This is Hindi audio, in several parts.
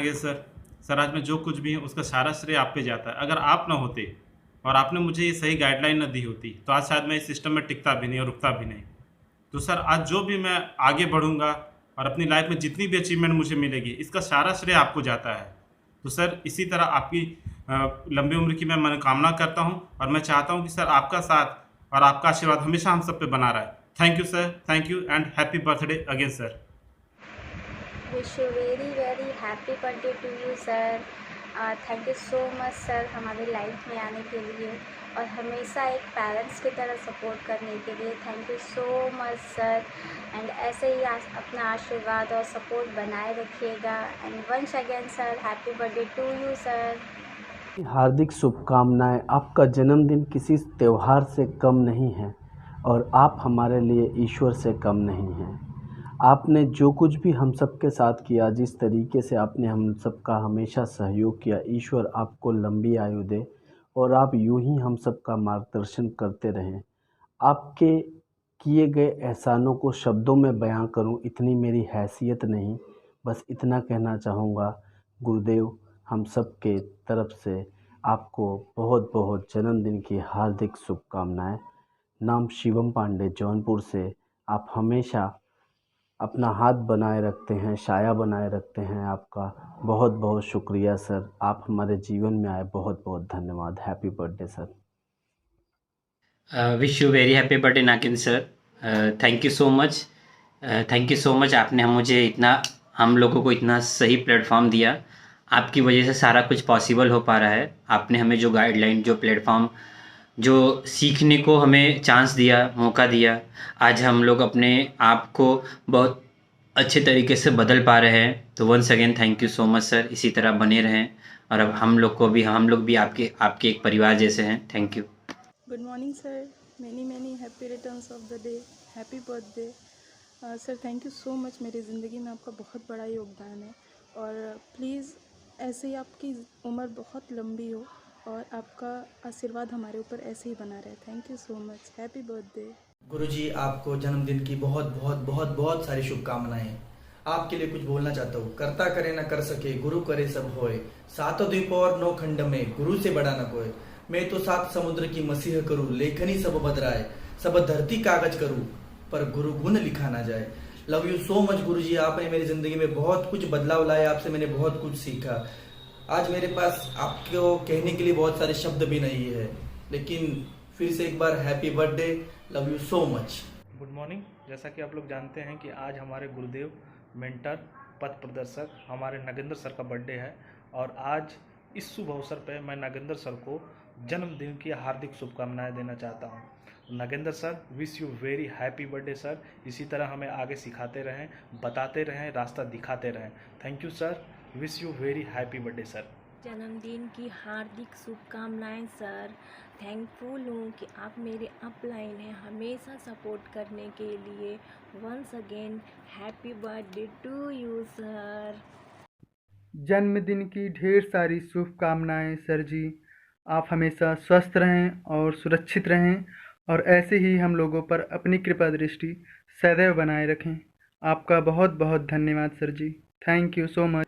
आगे सर आज मैं जो कुछ भी हूँ उसका सारा श्रेय आप पे जाता है। अगर आप ना होते और आपने मुझे ये सही गाइडलाइन ना दी होती तो आज शायद मैं इस सिस्टम में टिकता भी नहीं और रुकता भी नहीं। तो सर आज जो भी मैं आगे बढ़ूँगा और अपनी लाइफ में जितनी भी अचीवमेंट मुझे मिलेगी इसका सारा श्रेय आपको जाता है। तो सर इसी तरह आपकी लंबी उम्र की मैं मनोकामना करता हूँ और मैं चाहता हूँ कि सर आपका साथ और आपका आशीर्वाद हमेशा हम सब पे बना रहे। Thank you sir, thank you and happy birthday again sir. Wish you very very happy birthday to you sir. Thank you so much sir हमारी लाइफ में आने के लिए और हमेशा एक पेरेंट्स की तरह सपोर्ट करने के लिए। Thank you so much sir and ऐसे ही अपना आशीर्वाद और सपोर्ट बनाए रखिएगा and once again sir happy birthday to you sir. हार्दिक शुभकामनाएं। आपका जन्मदिन किसी त्यौहार से कम नहीं है और आप हमारे लिए ईश्वर से कम नहीं हैं। आपने जो कुछ भी हम सब के साथ किया, जिस तरीके से आपने हम सब का हमेशा सहयोग किया, ईश्वर आपको लंबी आयु दे और आप यूं ही हम सब का मार्गदर्शन करते रहें। आपके किए गए एहसानों को शब्दों में बयां करूं इतनी मेरी हैसियत नहीं, बस इतना कहना चाहूँगा, गुरुदेव हम सब के तरफ से आपको बहुत बहुत जन्मदिन की हार्दिक शुभकामनाएं। नाम शिवम पांडे, जौनपुर से। आप हमेशा अपना हाथ बनाए रखते हैं, साया बनाए रखते हैं। आपका बहुत बहुत शुक्रिया सर, आप हमारे जीवन में आए, बहुत बहुत धन्यवाद। Happy birthday sir. Wish you very happy birthday Nagin sir. Thank you so much. Thank you so much, आपने मुझे इतना, हम लोगों को इतना सही प्लेटफॉर्म दिया। आपकी वजह से सारा कुछ पॉसिबल हो पा रहा है। आपने हमें जो गाइडलाइन, जो प्लेटफॉर्म, जो सीखने को हमें चांस दिया, मौका दिया, आज हम लोग अपने आप को बहुत अच्छे तरीके से बदल पा रहे हैं। तो once again thank you so much sir. इसी तरह बने रहें और अब हम लोग भी आपके आपके एक परिवार जैसे हैं। Thank you. Good morning sir, many happy returns of the day, happy birthday sir. Thank you so much, मेरी ज़िंदगी में आपका बहुत बड़ा योगदान है और प्लीज़ ऐसे ही आपकी उम्र बहुत लंबी हो और आपका आशीर्वाद हमारे ऊपर ऐसे ही बना रहे। Thank you so much, happy birthday. गुरुजी आपको जन्मदिन की बहुत बहुत बहुत बहुत सारी शुभकामनाएं। आपके लिए कुछ बोलना चाहता हूँ। करता करे न कर सके, गुरु करे सब होए। सातों द्वीप और नौ खंड में, गुरु से बड़ा न कोई। मैं तो सात समुद्र की मसीह करूँ, लेखनी सब बदराए। सब धरती कागज करूँ, पर गुरु गुण लिखा ना जाए। लव यू सो मच गुरुजी, आपने मेरी जिंदगी में बहुत कुछ बदलाव लाया, आपसे मैंने बहुत कुछ सीखा। आज मेरे पास आपको कहने के लिए बहुत सारे शब्द भी नहीं है, लेकिन फिर से एक बार happy birthday, love you so much. Good morning. जैसा कि आप लोग जानते हैं कि आज हमारे गुरुदेव, मेंटर, पथ प्रदर्शक हमारे नागेंद्र सर का बर्थडे है और आज इस शुभ अवसर पर मैं नागेंद्र सर को जन्मदिन की हार्दिक शुभकामनाएं देना चाहता हूं। Nagendra sir, wish you very happy birthday sir. इसी तरह हमें आगे सिखाते रहें, बताते रहें, रास्ता दिखाते रहें। Thank you sir, wish you very happy birthday sir. जन्मदिन की हार्दिक शुभकामनाएं सर। थैंकफुल हूँ कि आप मेरे अपलाइन हैं हमेशा सपोर्ट करने के लिए। Once again happy birthday to you sir. जन्मदिन की ढेर सारी शुभकामनाएं सर जी। आप हमेशा स्वस्थ रहें और सुरक्षित रहें और ऐसे ही हम लोगों पर अपनी कृपा दृष्टि सदैव बनाए रखें। आपका बहुत बहुत धन्यवाद sir ji. Thank you so much.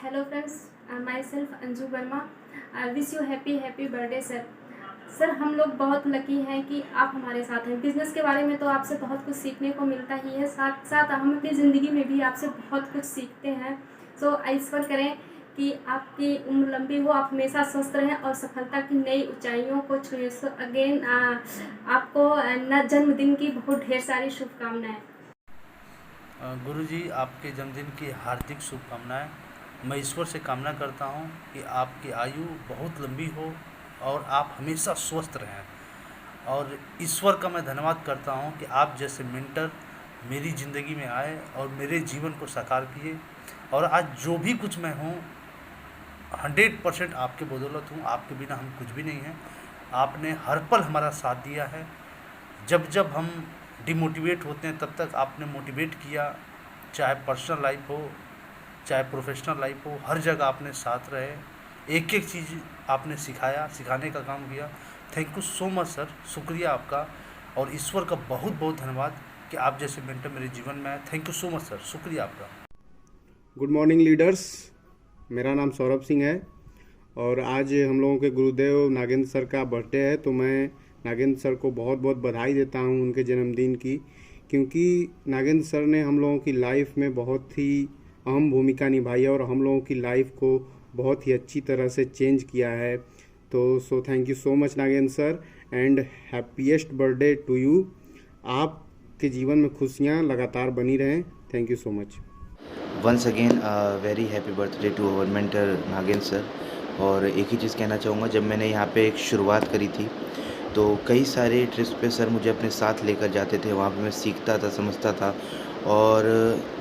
Hello friends, my self Anju Verma. Wish you happy birthday sir. Sir हम लोग बहुत लकी हैं कि आप हमारे साथ हैं। बिज़नेस के बारे में तो आपसे बहुत कुछ सीखने को मिलता ही है, साथ साथ हम अपनी ज़िंदगी में भी आपसे बहुत कुछ सीखते हैं। सो ईश्वर करें कि आपकी उम्र लंबी हो, आप हमेशा स्वस्थ रहें और सफलता की नई ऊंचाइयों को छुएं। सो अगेन आपको जन्मदिन की बहुत ढेर सारी शुभकामनाएँ। गुरुजी, आपके जन्मदिन की हार्दिक शुभकामनाएं। मैं ईश्वर से कामना करता हूं कि आपकी आयु बहुत लंबी हो और आप हमेशा स्वस्थ रहें। और ईश्वर का मैं धन्यवाद करता हूं कि आप जैसे मेंटर मेरी ज़िंदगी में आए और मेरे जीवन को साकार किए। और आज जो भी कुछ मैं हूं 100% आपके बदौलत हूं। आपके बिना हम कुछ भी नहीं हैं। आपने हर पल हमारा साथ दिया है। जब जब हम डिमोटिवेट होते हैं तब तक आपने मोटिवेट किया, चाहे पर्सनल लाइफ हो चाहे प्रोफेशनल लाइफ हो, हर जगह आपने साथ रहे। एक एक चीज़ आपने सिखाया, सिखाने का काम किया। Thank you so much sir, शुक्रिया आपका। और ईश्वर का बहुत बहुत धन्यवाद कि आप जैसे मेंटर मेरे जीवन में आए। Thank you so much sir, शुक्रिया आपका। Good morning leaders. मेरा नाम सौरभ सिंह है और आज हम लोगों के गुरुदेव नागेंद्र सर का बर्थडे है, तो मैं नागेंद्र सर को बहुत बहुत बधाई देता हूं उनके जन्मदिन की, क्योंकि नागेंद्र सर ने हम लोगों की लाइफ में बहुत ही अहम भूमिका निभाई है और हम लोगों की लाइफ को बहुत ही अच्छी तरह से चेंज किया है। तो thank you so much Nagendra sir and happiest birthday to you. आपके जीवन में खुशियाँ लगातार बनी रहें। Thank you so much. Once again very happy birthday to our mentor Nagendra sir. और एक ही चीज़ कहना चाहूँगा, जब मैंने यहाँ पे एक शुरुआत करी थी तो कई सारे ट्रिप्स पे सर मुझे अपने साथ लेकर जाते थे, वहाँ पे मैं सीखता था, समझता था। और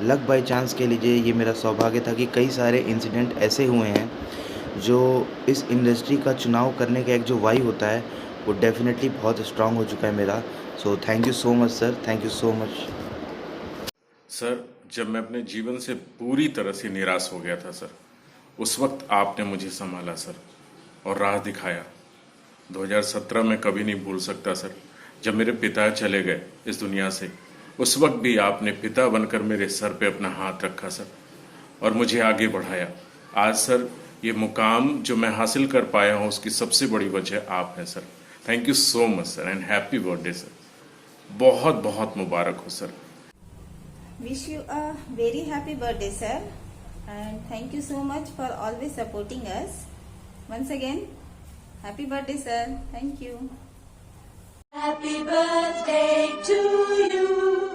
लक बाय चांस कह लीजिए, ये मेरा सौभाग्य था कि कई सारे इंसिडेंट ऐसे हुए हैं जो इस इंडस्ट्री का चुनाव करने का एक जो वाई होता है वो डेफिनेटली बहुत स्ट्रांग हो चुका है मेरा। So thank you so much sir, thank you so much sir. जब मैं अपने जीवन से पूरी तरह से निराश हो गया था सर, उस वक्त आपने मुझे संभाला सर और राह दिखाया। 2017 में कभी नहीं भूल सकता सर, जब मेरे पिता चले गए इस दुनिया से, उस वक्त भी आपने पिता बनकर मेरे सर पे अपना हाथ रखा सर और मुझे आगे बढ़ाया। आज सर ये मुकाम जो मैं हासिल कर पाया हूँ उसकी सबसे बड़ी वजह आप हैं sir. Thank you so much sir and happy birthday sir. बहुत बहुत मुबारक हो sir. Wish you a very happy birthday, sir, and thank you so much for always supporting us. Once again, happy birthday, sir. Thank you. Happy birthday to you.